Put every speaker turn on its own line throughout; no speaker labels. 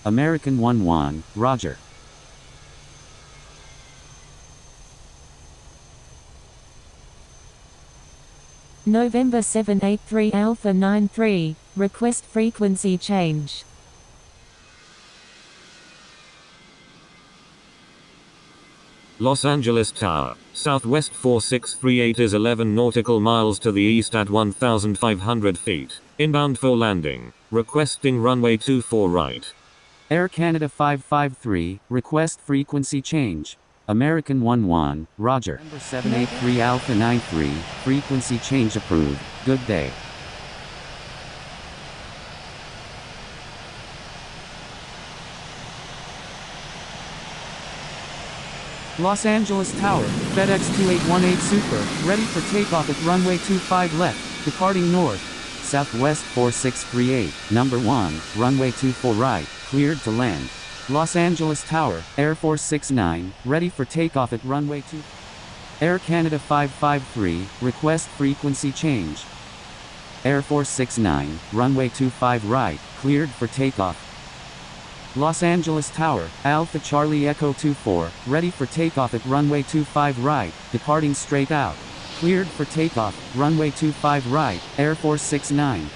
American 11, Roger.
November 783 Alpha 93, request frequency change.
Los Angeles Tower, Southwest 4638 is 11 nautical miles to the east at 1,500 feet. Inbound for landing. Requesting runway 24 right.
Air Canada 553, request frequency change. American 11, Roger. November 783 Alpha 93, frequency change approved. Good day. Los Angeles Tower, FedEx 2818 Super, ready for takeoff at runway 25 left, departing north. Southwest 4638, number 1, runway 24 right, cleared to land. Los Angeles Tower, Air Force 69, ready for takeoff at runway 2. Air Canada 553, request frequency change. Air Force 69, runway 25 right, cleared for takeoff. Los Angeles Tower, Alpha Charlie Echo 24, ready for takeoff at runway 25 right, departing straight out. Cleared for takeoff, runway 25 right, Air Force 69.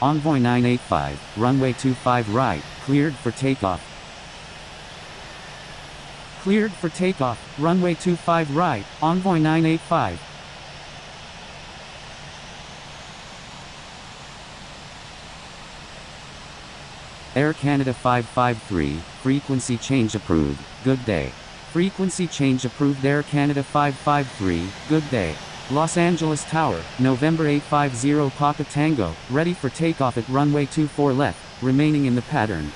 Envoy 985, runway 25 right, cleared for takeoff. Cleared for takeoff, runway 25 right, Envoy 985. Air Canada 553, frequency change approved, good day. Frequency change approved Air Canada 553, good day. Los Angeles Tower, November 850 Papa Tango, ready for takeoff at runway 24 left, remaining in the pattern.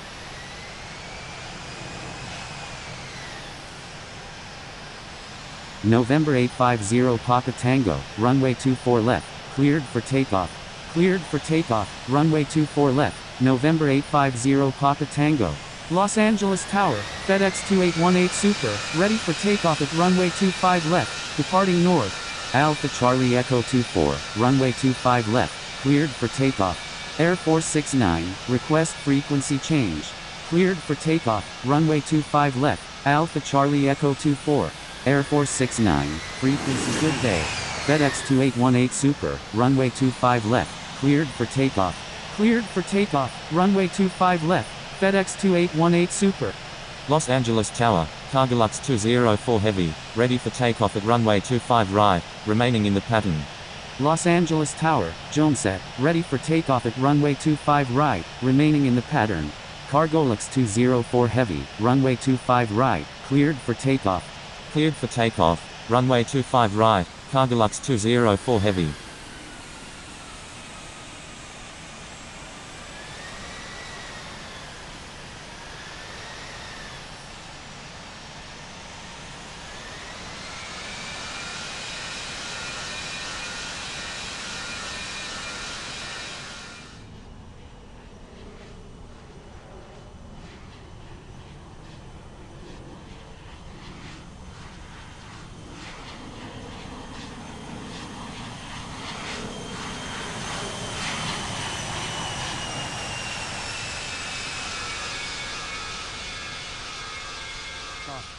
November 850 Papa Tango, runway 24 left, cleared for takeoff. Cleared for takeoff, runway 24 left, November 850 Papa Tango. Los Angeles Tower, FedEx 2818 Super, ready for takeoff at runway 25 left, departing north. Alpha Charlie Echo 24, runway 25 left, cleared for takeoff. Air Force 69, request frequency change. Cleared for takeoff, runway 25 left, Alpha Charlie Echo 24. Air Force 69, frequency good day. FedEx 2818 Super, runway 25 left, cleared for takeoff. Cleared for takeoff, runway 25 left, FedEx 2818 Super.
Los Angeles Tower, Cargolux 204 Heavy, ready for takeoff at runway 25 right, remaining in the pattern.
Los Angeles Tower, Joneset, ready for takeoff at runway 25 right, remaining in the pattern. Cargolux 204 Heavy, runway 25 right, cleared for takeoff.
Cleared for takeoff, runway 25 right, Cargolux 204 Heavy.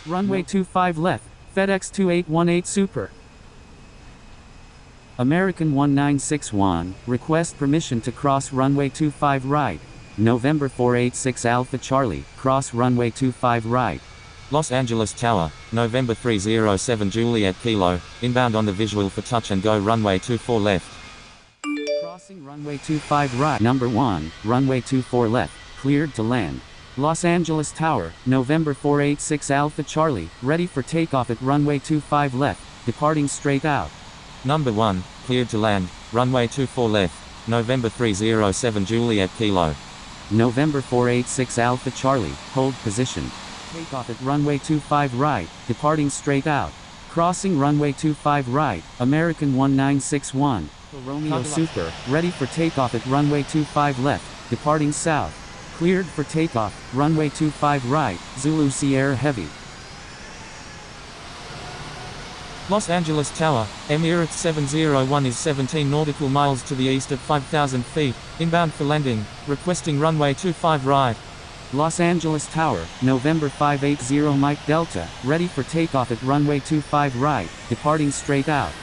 Runway 25 left, FedEx 2818 Super. American 1961, request permission to cross runway 25 right. November 486 Alpha Charlie, cross runway 25 right.
Los Angeles Tower, November 307 Juliet Kilo, inbound on the visual for touch and go runway 24 left.
Crossing runway 25 right. Number 1, runway 24 left, cleared to land. Los Angeles Tower, November 486 Alpha Charlie, ready for takeoff at runway 25 left, departing straight out.
Number 1, cleared to land, runway 24 left, November 307 Juliet Kilo.
November 486 Alpha Charlie, hold position. Takeoff at runway 25 right, departing straight out. Crossing runway 25 right, American 1961. Romeo Super, ready for takeoff at runway 25 left, departing south. Cleared for takeoff, runway 25 right, Zulu Sierra Heavy.
Los Angeles Tower, Emirates 701 is 17 nautical miles to the east at 5,000 feet, inbound for landing, requesting runway 25 right.
Los Angeles Tower, November 580 Mike Delta, ready for takeoff at runway 25 right, departing straight out.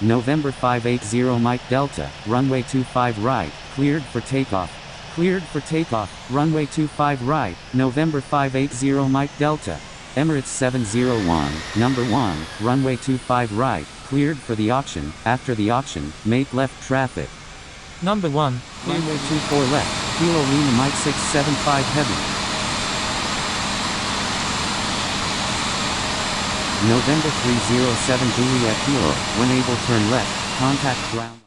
November 580 Mike Delta, runway 25 right, cleared for takeoff. Cleared for takeoff, runway 25 right, November 580 Mike Delta. Emirates 701, number 1, runway 25 right, cleared for the auction. After the auction, make left traffic.
Number 1,
Runway 24 left, Kilo Lima Mike 675 Heavy. November 307 Juliet Kilo, when able turn left, contact ground.